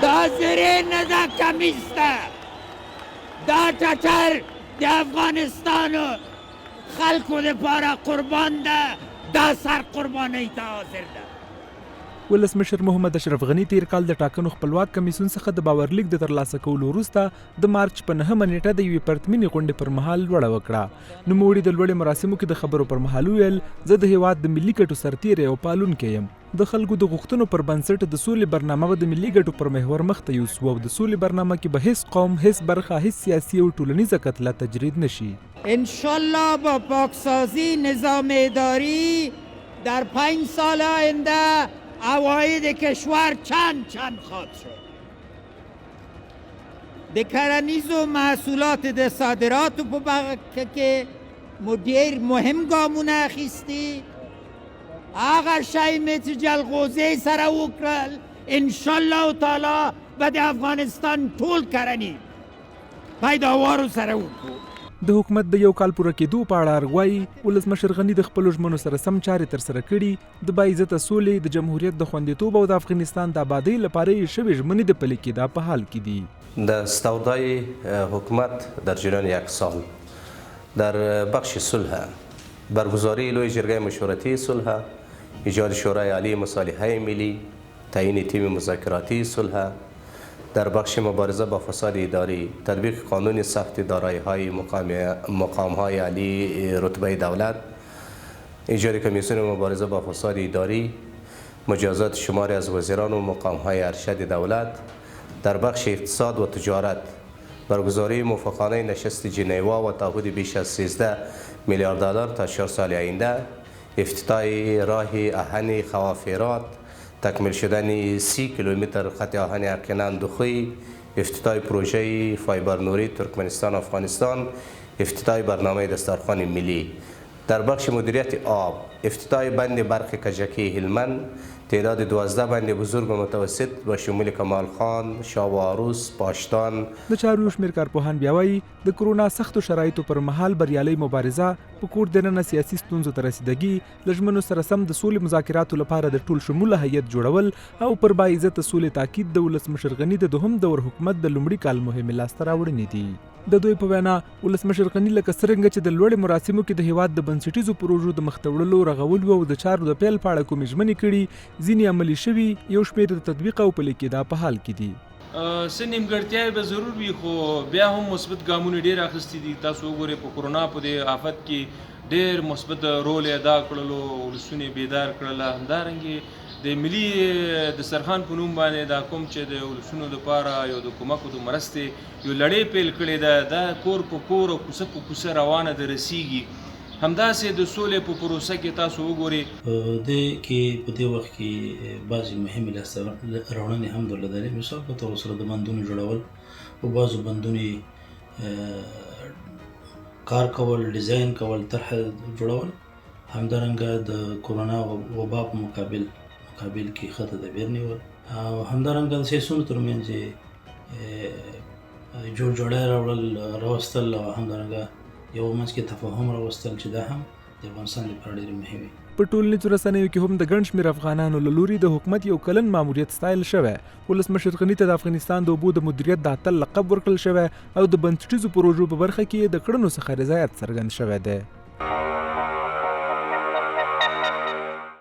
دا زره نه ده کمیس ده، دا ټټر د افغانستان خلکو دپاره قربان ده، دا سر قربانۍ ته حاضر ده. ولسمشر محمد اشرف غني تیر کال د ټاکنو خپلواک کمیسیون څخه د باورلیک د ترلاسه کولو وروسته د مارچ په 9 نیټه د یوې پرتمینې غونډې پر مهال لوړه وکړه. نوموړي د لوړې مراسمو کې د خبرو پر مهال وویل، زه د هیواد د ملي ګټو سرتیری او پالونکی یم. د خلکو د غوښتنو پر بنسټ د سولې برنامه به د ملي ګټو پر محور مخته یوسو او د سولې برنامه کې به هیڅ قوم، هیڅ برخه، هیڅ سیاسي او ټولنیزه کتله تجرید نشي. انشالله با پاکسازی نظام اداری در 5 سال آینده عواید کشور چند خواهد شد. د کرنیز و محصولات د صادرات په برخه کې مدیر مهم ګامونه اخیستي. هغه شی مې چې جلغوزي سره وکړل، انشالله تعالی به د افغانستان ټول کرنې پیداوارو سره وکړو. د حکومت د یو کال پوره کېدو په اړه ارګوایي ولسمشر غني د خپلو ژمنو سره سم چارې ترسره کړي، د باعزته سولې، د جمهوریت د خوندیتوب او د افغانستان د آبادۍ لپاره یې شوې ژمنې د پلي کېدا په حال کې دي. در استودای حکومت در جریان 1 سال در بخش صلح، برگزاری لوی جرگه مشورتی صلح، ایجاد شورای عالی مصالحه ملی، تعیین تیم مذاکراتی صلح، در بخش مبارزه با فساد اداری، تطبیق قانون ثبت دارایی‌های مقام‌های عالی رتبه دولت، ایجاد کمیسیون مبارزه با فساد اداری، مجازات شماری از وزیران و مقام‌های ارشد دولت. در بخش اقتصاد و تجارت، برگزاری موافقانه نشست ژنوا و تعهد بیش از 13 میلیارد دلار تا 4 سال آینده، افتتاح راه آهن خوافرات، تکمیل شدن 30 کیلومتر خط آهن ارکنان دخوی، افتتاح پروژه فایبر نوری ترکمنستان افغانستان، افتتاح برنامه دسترخوان ملی. در بخش مدیریت آب، افتتاح بند برق کجکی هلمند، تعداد 12 بند بزرگ و متوسط با شمول کمال خان، شاه و عروس، پاشتان. د چارو شمیر کارپوهان بیا وایي د کرونا سختو شرایطو پر مهال بریالۍ مبارزه په کور دننه سیاسي ستونزو ته رسیدګي، له ژمنو سره سم د سولې مذاکراتو لپاره د ټول شموله هیئت جوړول او پر باعزته سولې تاکید د ولسمشر غني د دوهم دور حکومت د لومړي کال مهمې لاسته راوړنې دي. د دوی په وینا ولسمشر غني لکه څرنګه چې د لوړې مراسمو کې د هیواد د بنسټیزو پروژو د مخته وړلو، رغولو او د چارو د پیل په اړه کومې ژمنې کړي، ځینې عملي شوي، یو شمېر د تطبیق او پلي کېدا په حال کې دي. څه نیمګړتیاوې به ضرور وي، خو بیا هم مثبت ګامونه ډېر اخیستي دي. تاسو وګورئ په کرونا په دې آفت کې ډېر مثبت رول ادا کړلو، ولسونه بیدار کړل. همدارنګې د ملي دسترخوان په نوم باندې دا کوم چې د ولسونو دپاره یو د کومکو د مرستې یو لړۍ پیل کړې ده، دا کور په کور او کوڅه په کوڅه روانه ده رسیږي. همداسې د سولې په پروسه کې تاسو وګورئ دې کې په دې وخت کې بعضې مهمې لاسته راوړنې هم درلودلې. مثال په توګه سره د بندونو جوړول، په بعضو بندونو کار کول، ډیزاین کول، طرح جوړول. همدارنګه د کرونا وبا په مقابل کې ښه تدابیر نیول، او همدارنګه د سیاسیونو ترمنځ جوړجاړی راوستل، او همدارنګه یو منځ کې تفاهم راوستل چې دا هم د افغانستان لپاره ډېرې مهمې. په ټولنیزو رسنیو کې هم د ګڼ شمېر افغانانو له لوري د حکومت یو کلن ماموریت ستایل شوی. ولسمشر غني ته د افغانستان د اوبو د مدیریت د اتل لقب ورکړل شوی او د بنسټیزو پروژو په برخه کې د کړنو څخه رضایت څرګند شوی دی.